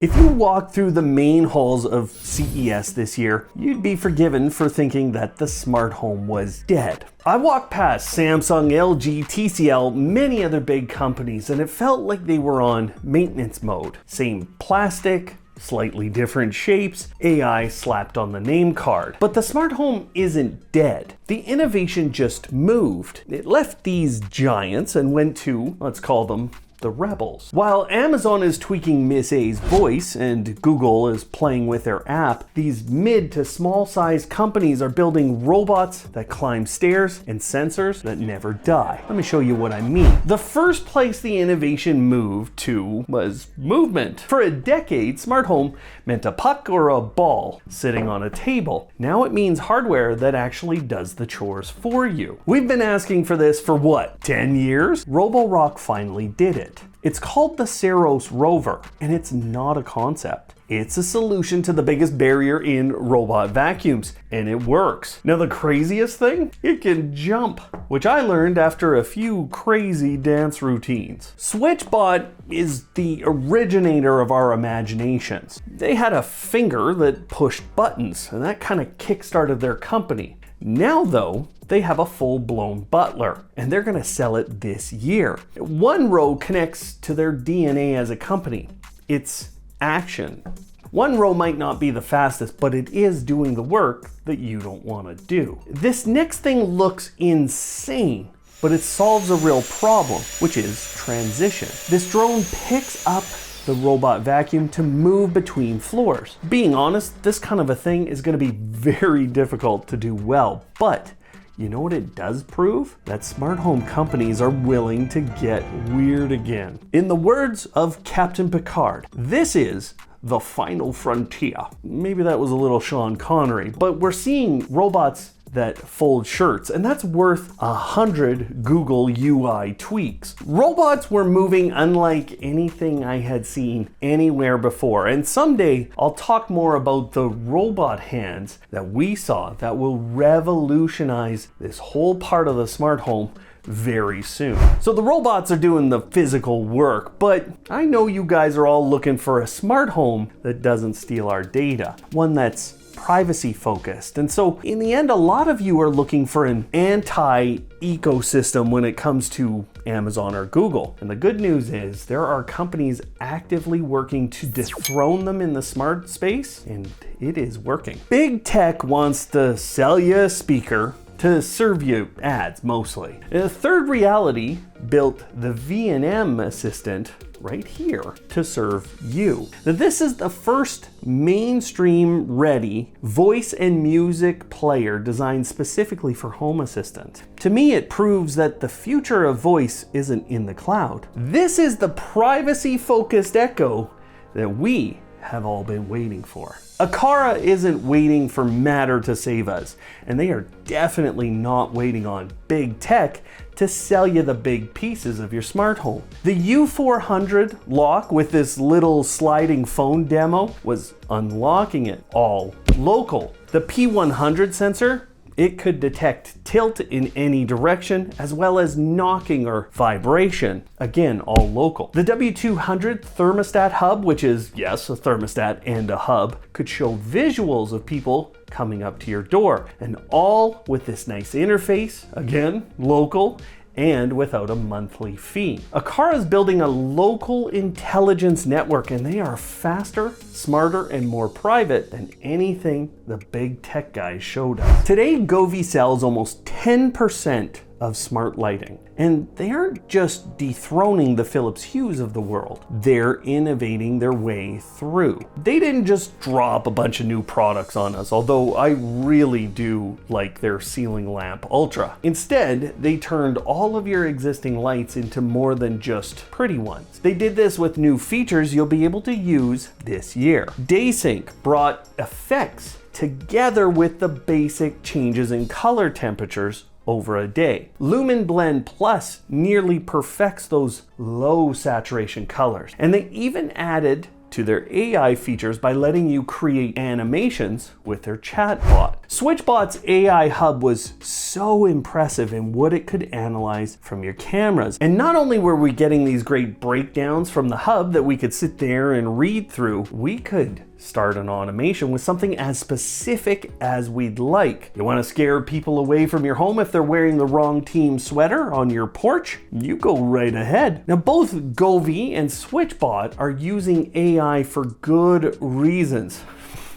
If you walked through the main halls of CES this year, you'd be forgiven for thinking that the smart home was dead. I walked past Samsung, LG, TCL, many other big companies, and it felt like they were on maintenance mode. Same plastic, slightly different shapes, AI slapped on the name card. But the smart home isn't dead. The innovation just moved. It left these giants and went to, let's call them, the rebels. While Amazon is tweaking Miss A's voice and Google is playing with their app, these mid to small size companies are building robots that climb stairs and sensors that never die. Let me show you what I mean. The first place the innovation moved to was movement. For a decade, smart home meant a puck or a ball sitting on a table. Now it means hardware that actually does the chores for you. We've been asking for this for what, 10 years? Roborock finally did it. It's called the Saros rover, and it's not a concept. It's a solution to the biggest barrier in robot vacuums, and it works. Now the craziest thing? It can jump, which I learned after a few crazy dance routines. SwitchBot is the originator of our imaginations. They had a finger that pushed buttons, and that kind of kickstarted their company. Now though, they have a full-blown butler, and they're gonna sell it this year. One row connects to their DNA as a company. It's action. One row might not be the fastest, but it is doing the work that you don't wanna do. This next thing looks insane, but it solves a real problem, which is transition. This drone picks up the robot vacuum to move between floors. Being honest, this kind of a thing is going to be very difficult to do well, but you know what it does prove? That smart home companies are willing to get weird again. In the words of Captain Picard, this is the final frontier. Maybe that was a little Sean Connery, but we're seeing robots that fold shirts, and that's worth 100 Google UI tweaks. Robots were moving unlike anything I had seen anywhere before, and someday I'll talk more about the robot hands that we saw that will revolutionize this whole part of the smart home very soon. So the robots are doing the physical work, but I know you guys are all looking for a smart home that doesn't steal our data, one that's privacy focused. And so in the end, a lot of you are looking for an anti-ecosystem when it comes to Amazon or Google. And the good news is there are companies actively working to dethrone them in the smart space, and it is working. Big tech wants to sell you a speaker to serve you ads mostly. And Third Reality built the V&M assistant right here to serve you. Now this is the first mainstream ready voice and music player designed specifically for Home Assistant. To me, it proves that the future of voice isn't in the cloud. This is the privacy focused Echo that we have all been waiting for. Aqara isn't waiting for Matter to save us, and they are definitely not waiting on big tech to sell you the big pieces of your smart home. The U400 lock with this little sliding phone demo was unlocking it all local. The P100 sensor, it could detect tilt in any direction, as well as knocking or vibration. Again, all local. The W200 thermostat hub, which is, yes, a thermostat and a hub, could show visuals of people coming up to your door, and all with this nice interface, again, local, and without a monthly fee. Aqara is building a local intelligence network, and they are faster, smarter, and more private than anything the big tech guys showed us. Today, Govee sells almost 10% of smart lighting, and they aren't just dethroning the Philips Hues of the world, they're innovating their way through. They didn't just drop a bunch of new products on us, although I really do like their ceiling lamp Ultra. Instead, they turned all of your existing lights into more than just pretty ones. They did this with new features you'll be able to use this year. DaySync brought effects together with the basic changes in color temperatures over a day. Lumen Blend Plus nearly perfects those low saturation colors. And they even added to their AI features by letting you create animations with their chatbot. SwitchBot's AI hub was so impressive in what it could analyze from your cameras. And not only were we getting these great breakdowns from the hub that we could sit there and read through, we could start an automation with something as specific as we'd like. You want to scare people away from your home if they're wearing the wrong team sweater on your porch? You go right ahead. Now, both Govee and SwitchBot are using AI for good reasons,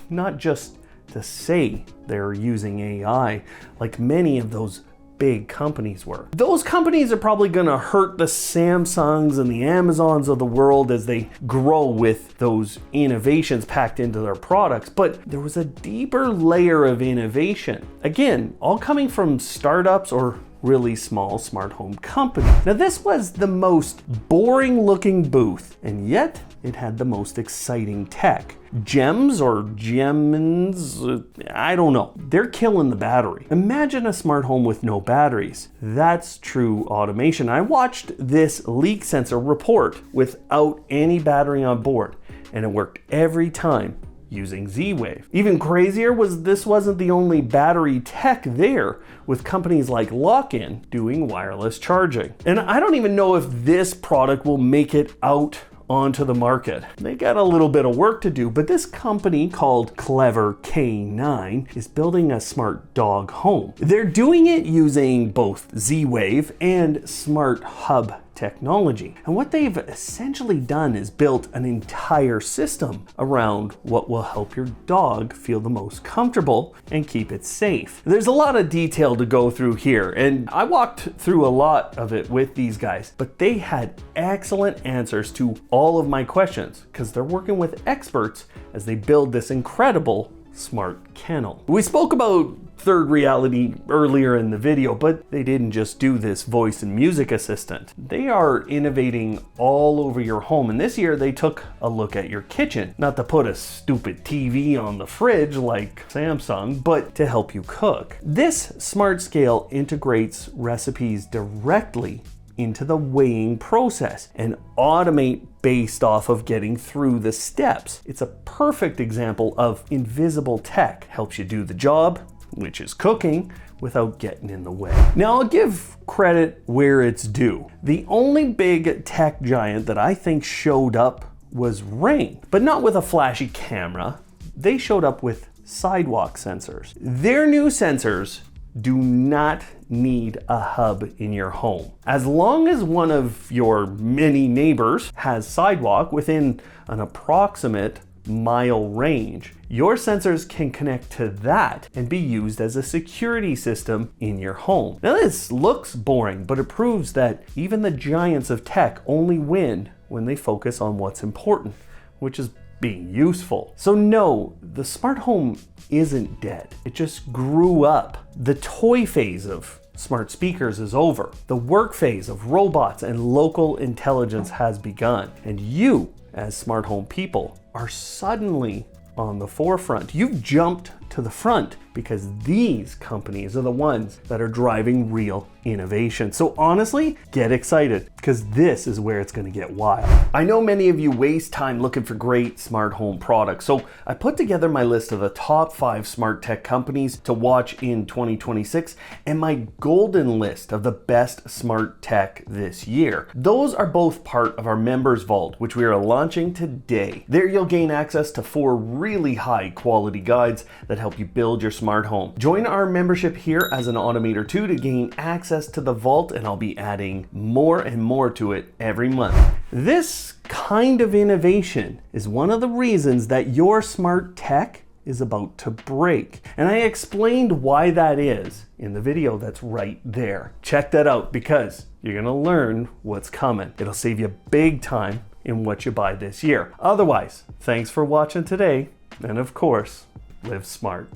not just to say they're using AI like many of those big companies were. Those companies are probably going to hurt the Samsungs and the Amazons of the world as they grow with those innovations packed into their products, but there was a deeper layer of innovation. Again, all coming from startups or really small smart home companies. Now, this was the most boring looking booth, and yet it had the most exciting tech. Gems or Gemins, I don't know. They're killing the battery. Imagine a smart home with no batteries. That's true automation. I watched this leak sensor report without any battery on board, and it worked every time using Z-Wave. Even crazier was this wasn't the only battery tech there, with companies like Lock-In doing wireless charging. And I don't even know if this product will make it out onto the market. They got a little bit of work to do, but this company called Clever K9 is building a smart dog home. They're doing it using both Z-Wave and smart hub technology. And what they've essentially done is built an entire system around what will help your dog feel the most comfortable and keep it safe. There's a lot of detail to go through here, and I walked through a lot of it with these guys, but they had excellent answers to all of my questions because they're working with experts as they build this incredible smart kennel. We spoke about third reality earlier in the video, but they didn't just do this voice and music assistant. They are innovating all over your home, and this year they took a look at your kitchen. Not to put a stupid TV on the fridge like Samsung, but to help you cook. This smart scale integrates recipes directly into the weighing process and automate based off of getting through the steps. It's a perfect example of invisible tech. Helps you do the job, which is cooking, without getting in the way. Now, I'll give credit where it's due. The only big tech giant that I think showed up was Ring, but not with a flashy camera. They showed up with sidewalk sensors. Their new sensors do not need a hub in your home. As long as one of your many neighbors has sidewalk within an approximate mile range, your sensors can connect to that and be used as a security system in your home. Now, this looks boring, but it proves that even the giants of tech only win when they focus on what's important, which is being useful. So no, the smart home isn't dead. It just grew up. The toy phase of smart speakers is over. The work phase of robots and local intelligence has begun. And you, as smart home people, are suddenly on the forefront. You've jumped to the front because these companies are the ones that are driving real innovation. So honestly, get excited because this is where it's going to get wild. I know many of you waste time looking for great smart home products, so I put together my list of the top 5 smart tech companies to watch in 2026 and my golden list of the best smart tech this year. Those are both part of our members vault, which we are launching today. There you'll gain access to 4 really high quality guides that help you build your smart home. Join our membership here as an Automator 2 to gain access to the vault, and I'll be adding more and more to it every month. This kind of innovation is one of the reasons that your smart tech is about to break. And I explained why that is in the video that's right there. Check that out because you're gonna learn what's coming. It'll save you big time in what you buy this year. Otherwise, thanks for watching today, and of course, live smart.